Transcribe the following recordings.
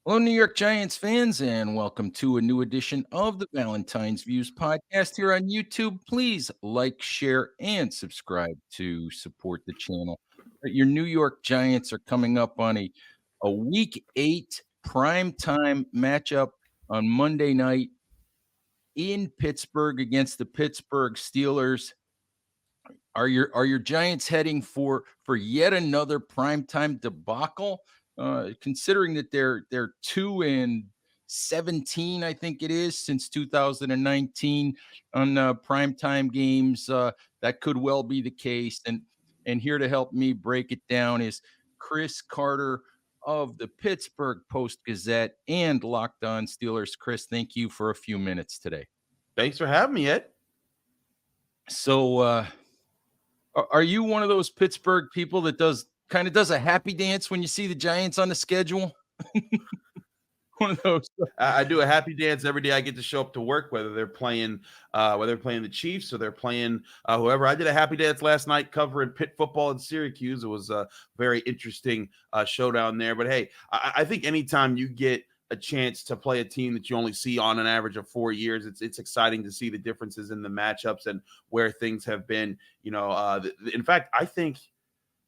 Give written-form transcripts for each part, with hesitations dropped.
Hello, New York Giants fans, and welcome to a new edition of the Valentine's Views podcast here on YouTube. Please like, share, and subscribe to support the channel. Your New York Giants are coming up on a week 8 prime time matchup on Monday night in Pittsburgh against the Pittsburgh Steelers. Are your Giants heading for yet another primetime debacle? Considering that they're 2-17, I think it is, since 2019 on primetime games. That could well be the case. And here to help me break it down is Chris Carter of the Pittsburgh Post Gazette and Locked On Steelers. Chris, thank you for a few minutes today. Thanks for having me, Ed. So, are you one of those Pittsburgh people that does a happy dance when you see the Giants on the schedule? One of those. I do a happy dance every day I get to show up to work, whether they're playing the Chiefs or they're playing whoever. I did a happy dance last night covering Pitt football in Syracuse. It was a very interesting showdown there. But hey, I think anytime you get a chance to play a team that you only see on an average of 4 years, it's exciting to see the differences in the matchups and where things have been. In fact, I think.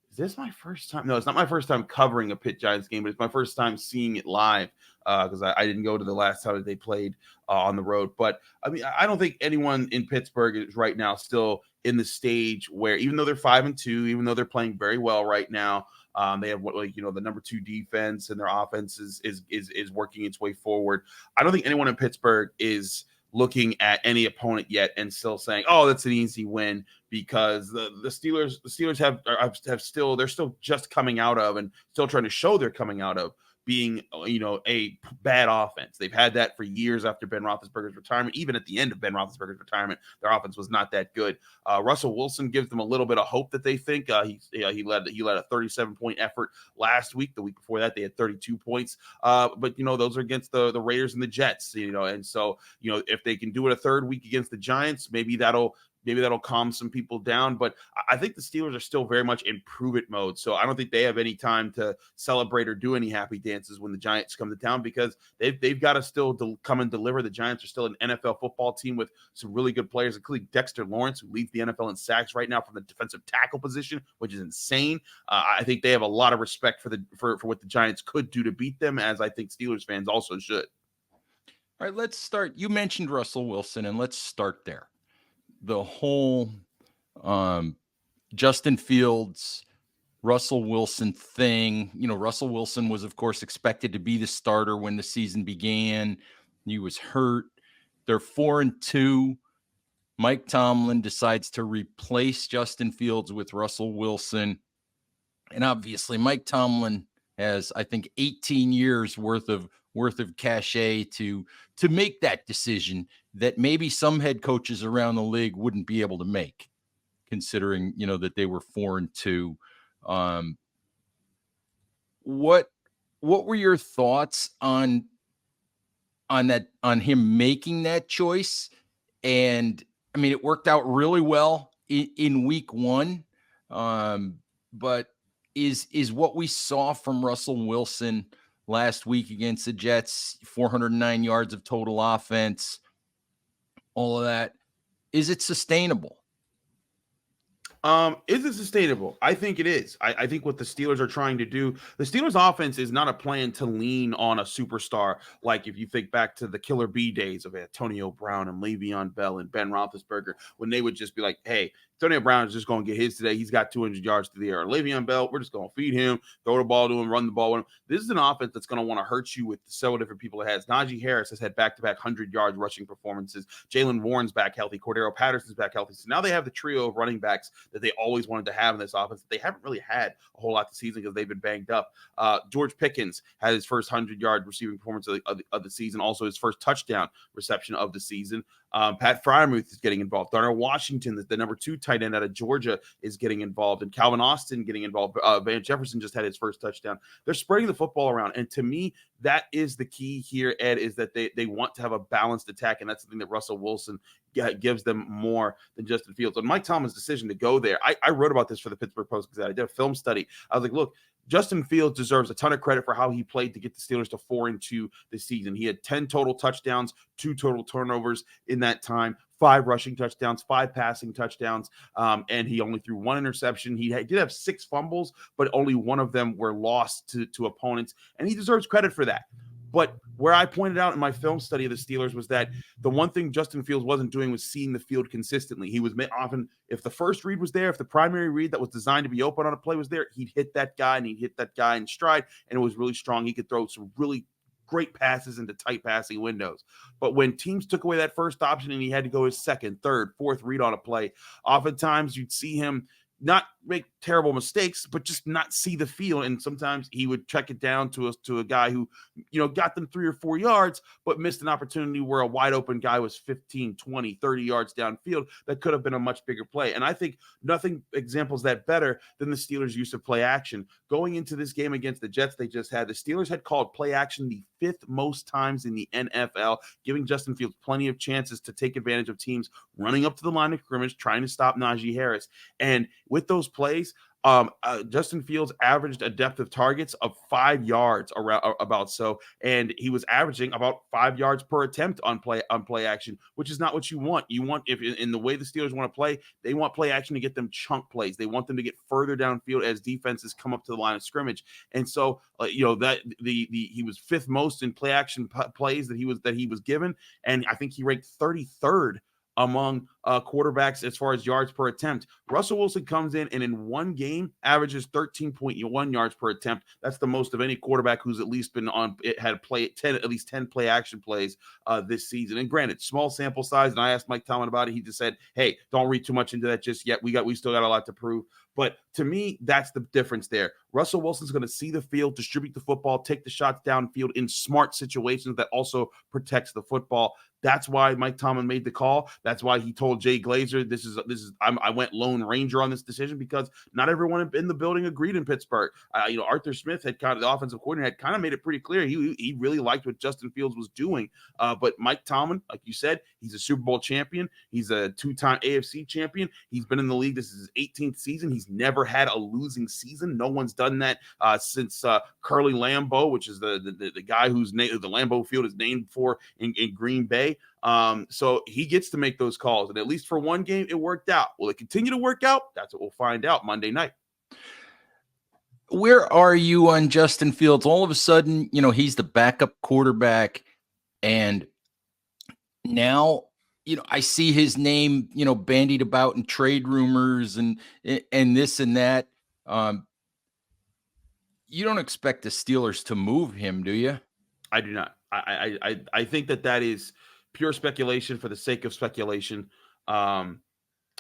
Is this my first time? No, it's not my first time covering a Pitt Giants game, but it's my first time seeing it live because I didn't go to the last time that they played on the road. But I mean, I don't think anyone in Pittsburgh is right now still in the stage where, even though they're 5-2, even though they're playing very well right now, they have the number 2 defense and their offense is working its way forward. I don't think anyone in Pittsburgh is looking at any opponent yet and still saying, "Oh, that's an easy win," because the Steelers have still just coming out of and still trying to show they're coming out of being a bad offense. They've had that for years after Ben Roethlisberger's retirement. Even at the end of Ben Roethlisberger's retirement, their offense was not that good. Russell Wilson gives them a little bit of hope that they think he led a 37-point effort last week. The week before that, they had 32 points. But those are against the Raiders and the Jets. And so if they can do it a third week against the Giants, maybe that'll calm some people down. But I think the Steelers are still very much in prove-it mode. So I don't think they have any time to celebrate or do any happy dances when the Giants come to town, because they've got to still come and deliver. The Giants are still an NFL football team with some really good players, including Dexter Lawrence, who leads the NFL in sacks right now from the defensive tackle position, which is insane. I think they have a lot of respect for what the Giants could do to beat them, as I think Steelers fans also should. All right, let's start. You mentioned Russell Wilson, and let's start there. The whole Justin Fields, Russell Wilson thing. Russell Wilson was, of course, expected to be the starter when the season began. He was hurt. They're 4-2. Mike Tomlin decides to replace Justin Fields with Russell Wilson. And obviously, Mike Tomlin has, I think, 18 years worth of cachet to make that decision that maybe some head coaches around the league wouldn't be able to make, considering that they were 4-2. What were your thoughts on him making that choice? And I mean, it worked out really well in week 1, but is what we saw from Russell Wilson last week against the Jets, 409 yards of total offense, all of that, is it sustainable? Is it sustainable? I think it is. I think what the Steelers are trying to do, the Steelers offense is not a plan to lean on a superstar. Like if you think back to the Killer B days of Antonio Brown and Le'Veon Bell and Ben Roethlisberger, when they would just be like, "Hey, Antonio Brown is just going to get his today. He's got 200 yards through the air. Le'Veon Bell, we're just going to feed him, throw the ball to him, run the ball with him." This is an offense that's going to want to hurt you with several different people it has. Najee Harris has had back-to-back 100-yard rushing performances. Jalen Warren's back healthy. Cordero Patterson's back healthy. So now they have the trio of running backs that they always wanted to have in this offense. They haven't really had a whole lot this season because they've been banged up. George Pickens had his first 100-yard receiving performance of the season, also his first touchdown reception of the season. Pat Freiermuth is getting involved. Darnell Washington, the number 2 tight tight end out of Georgia is getting involved, and Calvin Austin getting involved. Van Jefferson just had his first touchdown. They're spreading the football around. And to me, that is the key here, Ed, is that they want to have a balanced attack. And that's the thing that Russell Wilson gives them more than Justin Fields. And Mike Tomlin's decision to go there, I wrote about this for the Pittsburgh Post-Gazette. I did a film study. I was like, look, Justin Fields deserves a ton of credit for how he played to get the Steelers to 4-2 this season. He had 10 total touchdowns, 2 total turnovers in that time, 5 rushing touchdowns, 5 passing touchdowns, and he only threw 1 interception. He did have 6 fumbles, but only 1 of them were lost to opponents, and he deserves credit for that. But where I pointed out in my film study of the Steelers was that the one thing Justin Fields wasn't doing was seeing the field consistently. He was often, if the first read was there, if the primary read that was designed to be open on a play was there, he'd hit that guy, and he'd hit that guy in stride, and it was really strong. He could throw some really great passes into tight passing windows. But when teams took away that first option and he had to go his second, third, fourth read on a play, oftentimes you'd see him not make terrible mistakes, but just not see the field. And sometimes he would check it down to a guy who, got them 3 or 4 yards, but missed an opportunity where a wide open guy was 15, 20, 30 yards downfield. That could have been a much bigger play. And I think nothing examples that better than the Steelers' use of play action. Going into this game against the Jets they just had, the Steelers had called play action the 5th most times in the NFL, giving Justin Fields plenty of chances to take advantage of teams running up to the line of scrimmage, trying to stop Najee Harris. And with those plays, Justin Fields averaged a depth of targets of 5 yards and he was averaging about 5 yards per attempt on play action, which is not what you want. You want, if in the way the Steelers want to play, they want play action to get them chunk plays. They want them to get further downfield as defenses come up to the line of scrimmage. And so, he was 5th most in play action plays that he was given, and I think he ranked 33rd among quarterbacks as far as yards per attempt. Russell Wilson comes in and in one game averages 13.1 yards per attempt. That's the most of any quarterback who's at least been on it, had at least 10 play action plays this season. And granted, small sample size. And I asked Mike Tomlin about it. He just said, "Hey, don't read too much into that just yet. We still got a lot to prove." But to me, that's the difference there. Russell Wilson's going to see the field, distribute the football, take the shots downfield in smart situations that also protects the football. That's why Mike Tomlin made the call. That's why he told Jay Glazer, I went Lone Ranger on this decision, because not everyone in the building agreed in Pittsburgh. Arthur Smith the offensive coordinator, had kind of made it pretty clear he really liked what Justin Fields was doing. But Mike Tomlin, like you said, he's a Super Bowl champion. He's a 2-time AFC champion. He's been in the league. This is his 18th season. He's never had a losing season. No one's done that since Curly Lambeau, which is the guy whose name the Lambeau Field is named for in Green Bay. So he gets to make those calls, and at least for one game, it worked out. Will it continue to work out? That's what we'll find out Monday night. Where are you on Justin Fields? All of a sudden, he's the backup quarterback, and now, I see his name, bandied about in trade rumors and this and that. You don't expect the Steelers to move him, do you? I do not. I think that is pure speculation for the sake of speculation.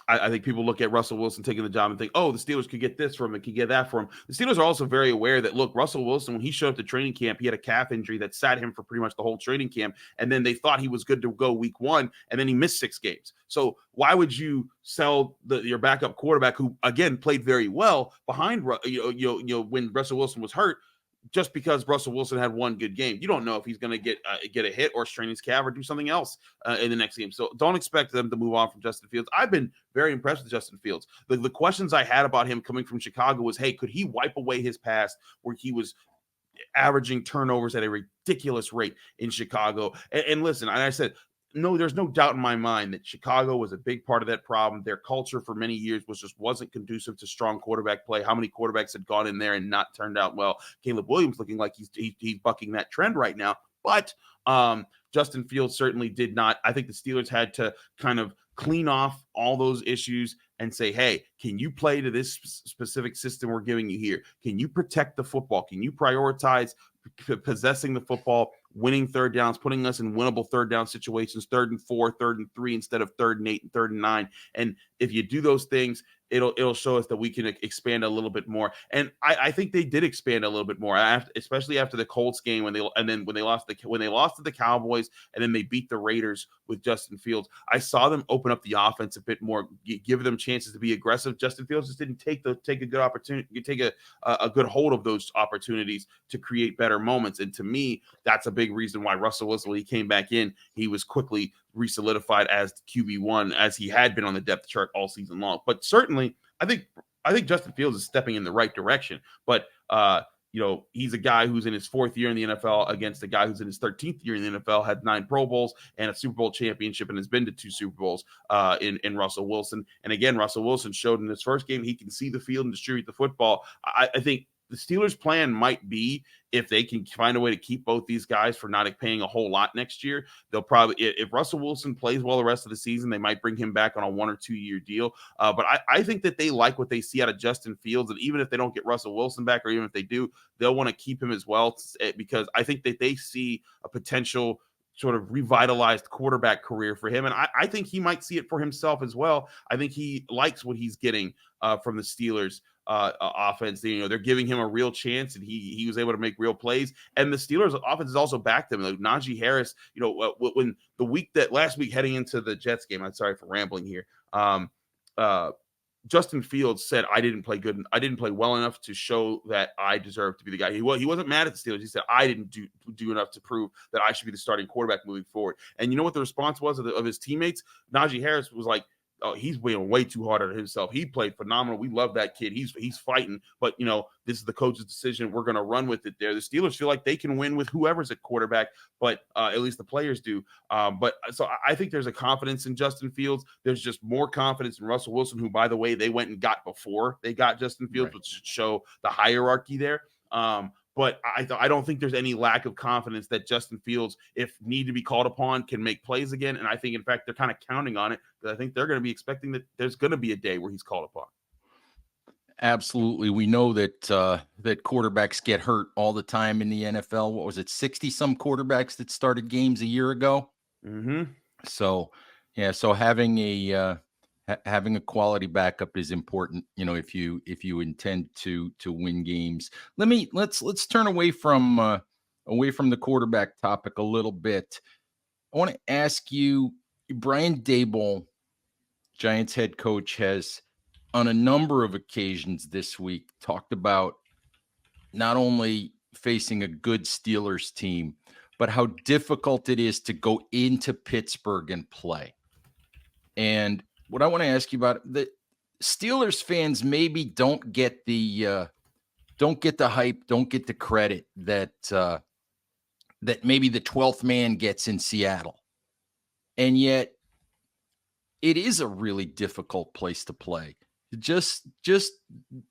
I think people look at Russell Wilson taking the job and think, oh, the Steelers could get this for him and could get that for him. The Steelers are also very aware that, look, Russell Wilson, when he showed up to training camp, he had a calf injury that sat him for pretty much the whole training camp. And then they thought he was good to go week 1, and then he missed 6 games. So why would you sell your backup quarterback, who, again, played very well behind, when Russell Wilson was hurt, just because Russell Wilson had one good game? You don't know if he's going to get a hit or strain his calf or do something else in the next game. So don't expect them to move on from Justin Fields. I've been very impressed with Justin Fields. The questions I had about him coming from Chicago was, hey, could he wipe away his past where he was averaging turnovers at a ridiculous rate in Chicago? And listen, I said, no, there's no doubt in my mind that Chicago was a big part of that problem. Their culture for many years wasn't conducive to strong quarterback play. How many quarterbacks had gone in there and not turned out well? Caleb Williams looking like he's bucking that trend right now. But Justin Fields certainly did not. I think the Steelers had to kind of clean off all those issues and say, hey, can you play to this specific system we're giving you here? Can you protect the football? Can you prioritize possessing the football, winning third downs, putting us in winnable third down situations, 3rd and 4, 3rd and 3 instead of 3rd and 8 and 3rd and 9? And if you do those things, it'll show us that we can expand a little bit more. And I think they did expand a little bit more, especially after the Colts game when they lost to the Cowboys and then they beat the Raiders with Justin Fields. I saw them open up the offense a bit more, give them chances to be aggressive. Justin Fields just didn't take a good opportunity, take a good hold of those opportunities to create better moments. And to me, that's a big reason why Russell Wilson, when he came back in, he was quickly re-solidified as QB1, as he had been on the depth chart all season long. But certainly, I think Justin Fields is stepping in the right direction. But he's a guy who's in his 4th year in the NFL against a guy who's in his 13th year in the NFL, had 9 Pro Bowls and a Super Bowl championship, and has been to 2 Super Bowls in Russell Wilson. And again, Russell Wilson showed in his first game he can see the field and distribute the football. I think the Steelers' plan might be, if they can find a way to keep both these guys for not paying a whole lot next year, they'll probably, if Russell Wilson plays well the rest of the season, they might bring him back on a 1 or 2 year deal. But I think that they like what they see out of Justin Fields. And even if they don't get Russell Wilson back, or even if they do, they'll want to keep him as well, because I think that they see a potential sort of revitalized quarterback career for him. And I think he might see it for himself as well. I think he likes what he's getting from the Steelers offense. They're giving him a real chance, and he was able to make real plays. And the Steelers offense has also backed him. Like Najee Harris, when last week heading into the Jets game, I'm sorry for rambling here. Justin Fields said, I didn't play good. I didn't play well enough to show that I deserve to be the guy. He wasn't mad at the Steelers. He said, I didn't do enough to prove that I should be the starting quarterback moving forward. And you know what the response was of his teammates? Najee Harris was like, oh, he's way too hard on himself. He played phenomenal. We love that kid. He's fighting, but this is the coach's decision. We're going to run with it there. The Steelers feel like they can win with whoever's at quarterback, but at least the players do. So I think there's a confidence in Justin Fields. There's just more confidence in Russell Wilson, who, by the way, they went and got before they got Justin Fields, right, which should show the hierarchy there. But I don't think there's any lack of confidence that Justin Fields, if need to be called upon, can make plays again. And I think, in fact, they're kind of counting on it, because I think they're going to be expecting that there's going to be a day where he's called upon. Absolutely. We know that that quarterbacks get hurt all the time in the NFL. What was it, 60-some quarterbacks that started games a year ago? Mm-hmm. So, yeah, so having a quality backup is important, if you intend to win games. Let's turn away from the quarterback topic a little bit. I want to ask you, Brian Daboll, Giants head coach, has on a number of occasions this week talked about not only facing a good Steelers team, but how difficult it is to go into Pittsburgh and play. And what I want to ask you about, the Steelers fans maybe don't get the hype, don't get the credit that maybe the 12th man gets in Seattle. And yet it is a really difficult place to play. Just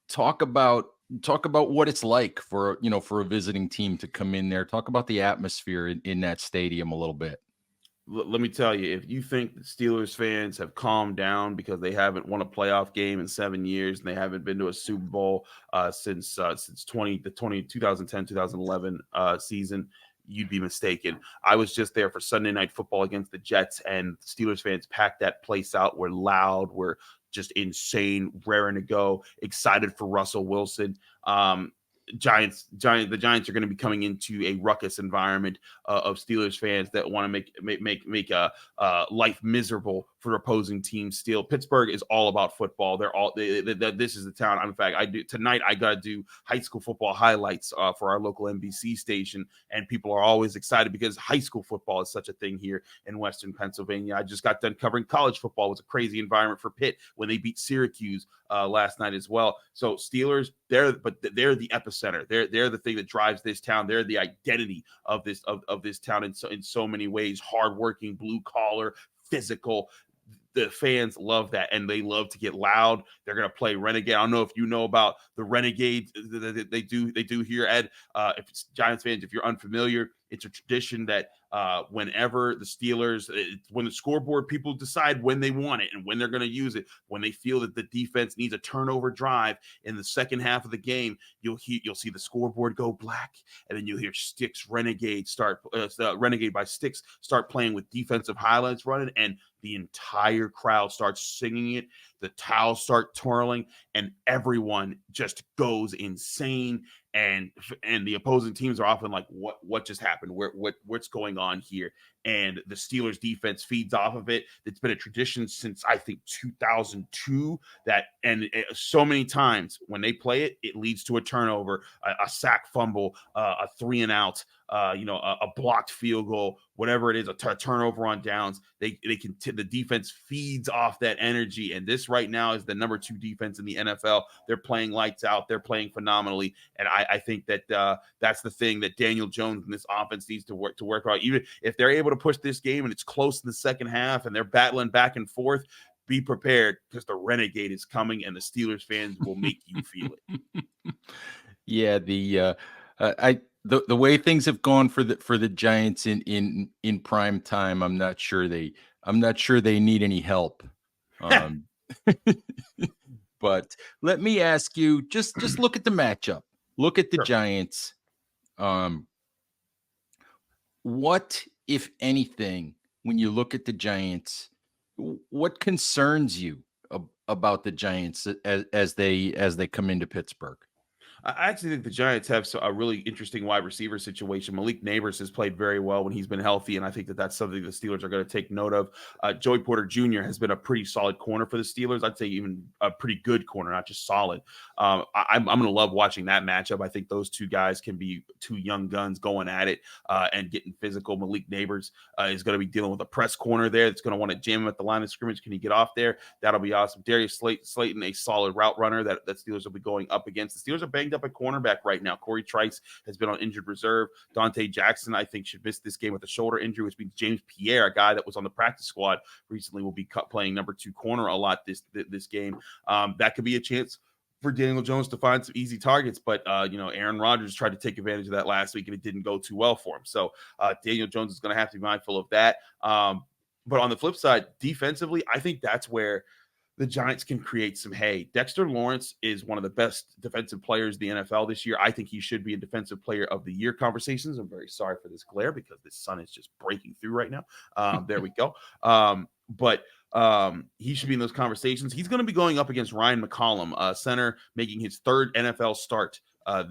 talk about what it's like for a visiting team to come in there. Talk about the atmosphere in that stadium a little bit. Let me tell you, if you think the Steelers fans have calmed down because they haven't won a playoff game in 7 years and they haven't been to a Super Bowl since 2010-2011 season, you'd be mistaken. I was just there for Sunday Night Football against the Jets, and Steelers fans packed that place out. We're loud. We're just insane, raring to go, excited for Russell Wilson. The Giants are going to be coming into a ruckus environment of Steelers fans that want to make life miserable for opposing teams. Still, Pittsburgh is all about football. This is the town. In fact, I got to do high school football highlights for our local NBC station, and people are always excited because high school football is such a thing here in Western Pennsylvania. I just got done covering college football. It was a crazy environment for Pitt when they beat Syracuse last night as well. So Steelers, they're the epicenter. They're the thing that drives this town. They're the identity of this town in so many ways. Hardworking, blue collar, physical. The fans love that, and they love to get loud. They're going to play Renegade. I don't know if you know about the Renegade they do here, Ed. If it's Giants fans, if you're unfamiliar, it's a tradition that whenever the Steelers, when the scoreboard people decide when they want it and when they're going to use it, when they feel that the defense needs a turnover drive in the second half of the game, you'll see the scoreboard go black, and then you'll hear Renegade by Styx start playing with defensive highlights running, and the entire crowd starts singing it. the towels start twirling, and everyone just goes insane. And the opposing teams are often like, what just happened? What's going on here? And the Steelers defense feeds off of it. It's been a tradition since I think 2002 that, and so many times when they play it, it leads to a turnover, a sack fumble, a 3-and-out, a blocked field goal, whatever it is, a turnover on downs. The defense feeds off that energy, and this right now is the number 2 defense in the NFL. They're playing lights out. They're playing phenomenally, and I think that that's the thing that Daniel Jones and this offense needs to work on. Even if they're able to push this game and it's close in the second half and they're battling back and forth, be prepared because the Renegade is coming, and the Steelers fans will make you feel it. Yeah, the way things have gone for the Giants in prime time, I'm not sure they need any help. But let me ask you, just look at the matchup. Look at the Sure. Giants. What, if anything, when you look at the Giants, what concerns you about the Giants as they come into Pittsburgh? I actually think the Giants have a really interesting wide receiver situation. Malik Neighbors has played very well when he's been healthy, and I think that that's something the Steelers are going to take note of. Joey Porter Jr. has been a pretty solid corner for the Steelers. I'd say even a pretty good corner, not just solid. I'm going to love watching that matchup. I think those two guys can be two young guns going at it and getting physical. Malik Neighbors is going to be dealing with a press corner there that's going to want to jam him at the line of scrimmage. Can he get off there? That'll be awesome. Darius Slayton, a solid route runner that Steelers will be going up against. The Steelers are banged up at cornerback right now. Corey Trice has been on injured reserve. Dante Jackson, I think, should miss this game with a shoulder injury, which means James Pierre, a guy that was on the practice squad recently, will be playing number 2 corner a lot this game. That could be a chance for Daniel Jones to find some easy targets, but Aaron Rodgers tried to take advantage of that last week, and it didn't go too well for him. So Daniel Jones is going to have to be mindful of that. But on the flip side, defensively, I think that's where the Giants can create some hay. Dexter Lawrence is one of the best defensive players in the NFL this year. I think he should be in Defensive Player of the Year conversations. I'm very sorry for this glare because the sun is just breaking through right now. There we go. But he should be in those conversations. He's going to be going up against Ryan McCollum, center, making his 3rd NFL start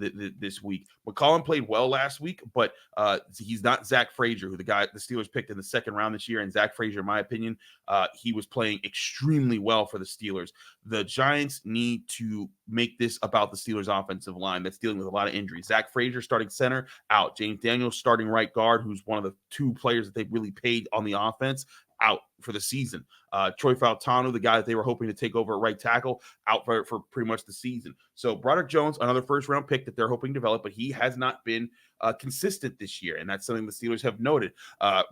this week. McCollum played well last week, but he's not Zach Frazier, who the Steelers picked in the 2nd round this year. And Zach Frazier, in my opinion, he was playing extremely well for the Steelers. The Giants need to make this about the Steelers offensive line that's dealing with a lot of injuries. Zach Frazier starting center, out. James Daniels starting right guard, who's one of the 2 players that they've really paid on the offense, out for the season. Troy Fautanu, the guy that they were hoping to take over at right tackle, out for pretty much the season. So Broderick Jones, another 1st-round pick that they're hoping to develop, but he has not been consistent this year, and that's something the Steelers have noted.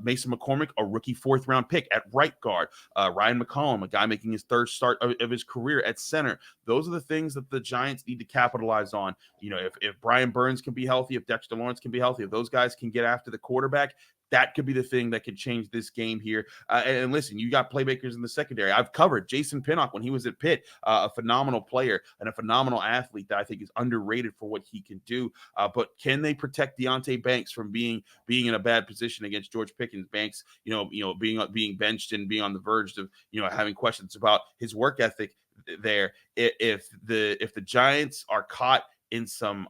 Mason McCormick, a rookie 4th-round pick at right guard. Ryan McCollum, a guy making his 3rd start of his career at center. Those are the things that the Giants need to capitalize on. If Brian Burns can be healthy, if Dexter Lawrence can be healthy, if those guys can get after the quarterback, that could be the thing that could change this game here. And listen, you got playmakers in the secondary. I've covered Jason Pinnock when he was at Pitt, a phenomenal player and a phenomenal athlete that I think is underrated for what he can do. But can they protect Deonte Banks from being in a bad position against George Pickens? Banks, being benched and being on the verge of having questions about his work ethic there. If the Giants are caught in some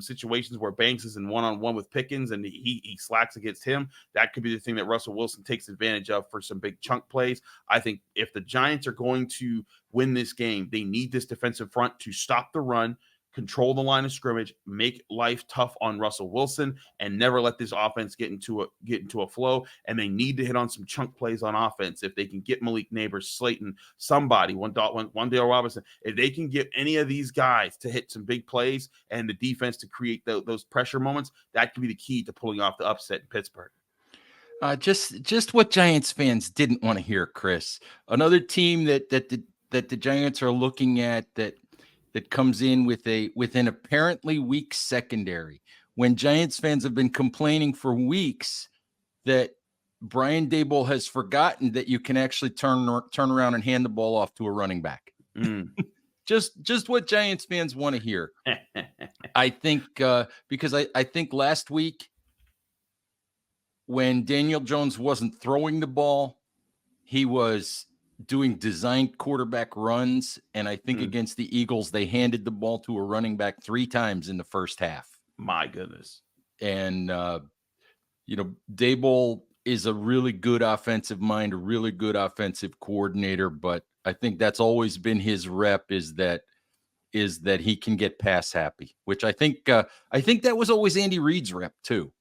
situations where Banks is in one-on-one with Pickens and he slacks against him, that could be the thing that Russell Wilson takes advantage of for some big chunk plays. I think if the Giants are going to win this game, they need this defensive front to stop the run, control the line of scrimmage, make life tough on Russell Wilson, and never let this offense get into a flow. And they need to hit on some chunk plays on offense. If they can get Malik Neighbors, Slayton, somebody, Wan'Dale Robinson, if they can get any of these guys to hit some big plays and the defense to create those pressure moments, that could be the key to pulling off the upset in Pittsburgh. Just what Giants fans didn't want to hear, Chris. Another team that the Giants are looking at that comes in with an apparently weak secondary, when Giants fans have been complaining for weeks that Brian Daboll has forgotten that you can actually turn around and hand the ball off to a running back. Just what Giants fans want to hear. I think because I think last week when Daniel Jones wasn't throwing the ball, he was doing designed quarterback runs. And I think Mm, against the Eagles, they handed the ball to a running back 3 times in the first half. my goodness. And, Daboll is a really good offensive mind, a really good offensive coordinator, but I think that's always been his rep is that he can get pass happy, which I think that was always Andy Reid's rep too.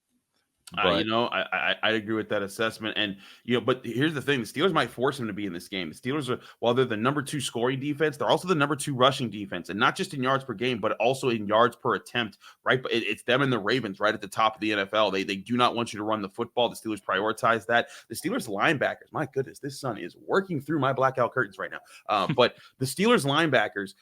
You But know, I agree with that assessment, and but here's the thing: the Steelers might force him to be in this game. The Steelers are, while they're the number 2 scoring defense, they're also the number 2 rushing defense, and not just in yards per game, but also in yards per attempt. Right, but it's them and the Ravens right at the top of the NFL. They do not want you to run the football. The Steelers prioritize that. The Steelers linebackers, my goodness, this sun is working through my blackout curtains right now. But the Steelers linebackers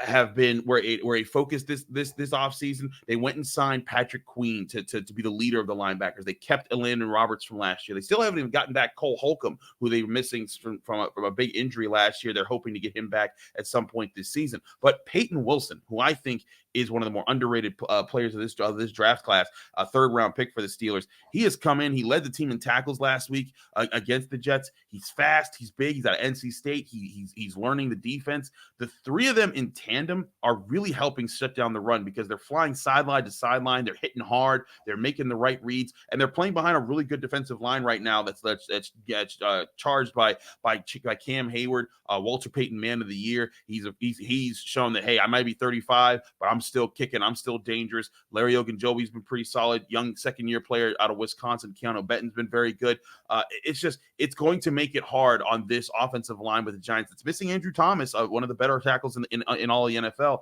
have been where a focus this offseason. They went and signed Patrick Queen to be the leader of the linebackers. They kept Elandon Roberts from last year. They still haven't even gotten back Cole Holcomb, who they were missing from a big injury last year. They're hoping to get him back at some point this season. But Peyton Wilson, who I think is one of the more underrated players of this draft class, a 3rd-round pick for the Steelers. He has come in. He led the team in tackles last week against the Jets. He's fast. He's big. He's out of NC State. He's learning the defense. The 3 of them in tandem are really helping shut down the run because they're flying sideline to sideline. They're hitting hard. They're making the right reads, and they're playing behind a really good defensive line right now. That's charged by Cam Hayward, Walter Payton Man of the Year. He's shown that, hey, I might be 35, but I'm still kicking. I'm still dangerous. Larry Ogunjobi's been pretty solid. Young 2nd-year player out of Wisconsin. Keanu Benton's been very good. It's going to make it hard on this offensive line with the Giants. It's missing Andrew Thomas, one of the better tackles in all the NFL.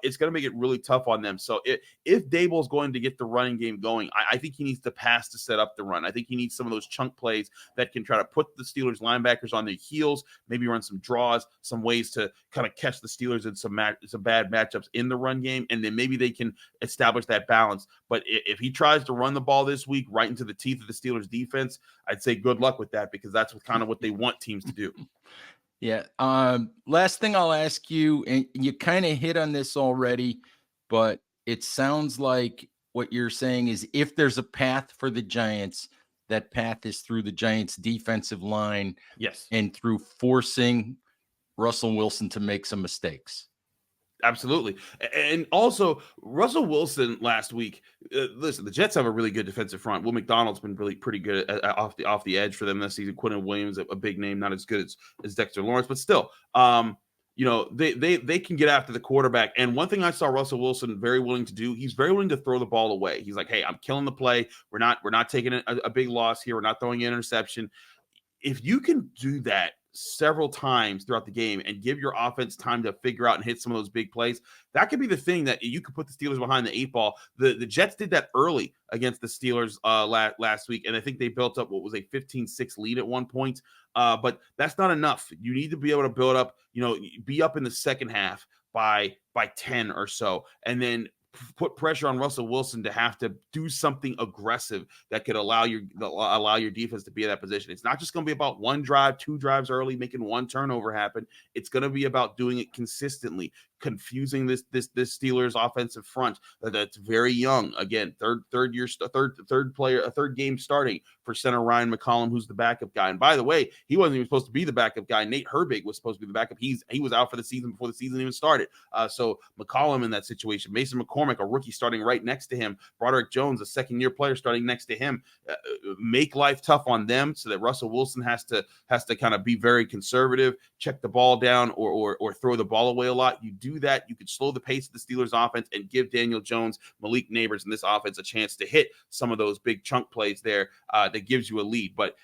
It's going to make it really tough on them. So if Daboll is going to get the running game going, I think he needs to pass to set up the run. I think he needs some of those chunk plays that can try to put the Steelers linebackers on their heels, maybe run some draws, some ways to kind of catch the Steelers in some bad matchups in the run game, and then maybe they can establish that balance. But if he tries to run the ball this week right into the teeth of the Steelers defense, I'd say good luck with that because that's kind of what they want teams to do. yeah, last thing I'll ask you, and you kind of hit on this already, but it sounds like what you're saying is if there's a path for the Giants, that path is through the Giants defensive line Yes. and through forcing Russell Wilson to make some mistakes. Absolutely. And also, Russell Wilson last week. Listen, the Jets have a really good defensive front. Will McDonald's been really pretty good off the edge for them this season. Quinton Williams, a big name, not as good as Dexter Lawrence, but still, they can get after the quarterback. And one thing I saw Russell Wilson very willing to do, he's very willing to throw the ball away. He's like, hey, I'm killing the play. We're not taking a big loss here. We're not throwing an interception. If you can do that several times throughout the game and give your offense time to figure out and hit some of those big plays, that could be the thing that you could put the Steelers behind the 8 ball. The Jets did that early against the Steelers last week, and I think they built up what was a 15-6 lead at one point. But that's not enough. You need to be able to build up, be up in the second half by 10 or so, and then put pressure on Russell Wilson to have to do something aggressive that could allow your defense to be in that position. It's not just going to be about 1 drive, 2 drives early, making 1 turnover happen. It's going to be about doing it consistently, confusing this Steelers offensive front that's very young. Again, third game starting for center Ryan McCollum, who's the backup guy. And by the way, he wasn't even supposed to be the backup guy. Nate Herbig was supposed to be the backup. He was out for the season before the season even started. So McCollum in that situation, Mason McCormick, a rookie starting right next to him, Broderick Jones, a 2nd-year player starting next to him, make life tough on them so that Russell Wilson has to kind of be very conservative, check the ball down or throw the ball away a lot. You do that, you could slow the pace of the Steelers offense and give Daniel Jones, Malik Neighbors in this offense a chance to hit some of those big chunk plays there that gives you a lead. But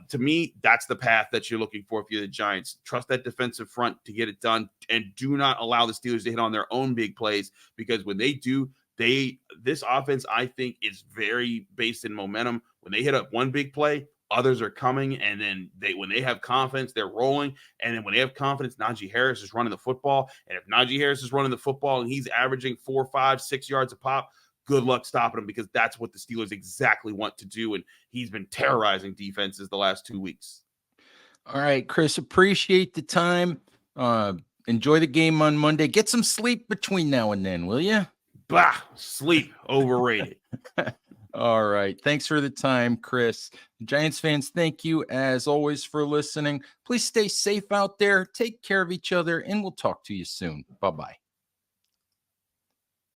to me, that's the path that you're looking for if you're the Giants. Trust that defensive front to get it done, and do not allow the Steelers to hit on their own big plays, because when they do, this offense, I think, is very based in momentum. When they hit up one big play, others are coming, and then when they have confidence, they're rolling. And then when they have confidence, Najee Harris is running the football. And if Najee Harris is running the football and he's averaging 4, 5, 6 yards a pop, good luck stopping him, because that's what the Steelers exactly want to do. And he's been terrorizing defenses the last 2 weeks. All right, Chris, appreciate the time. Enjoy the game on Monday. Get some sleep between now and then, will you? Bah, sleep overrated. All right. Thanks for the time, Chris. Giants fans, thank you as always for listening. Please stay safe out there. Take care of each other, and we'll talk to you soon. Bye-bye.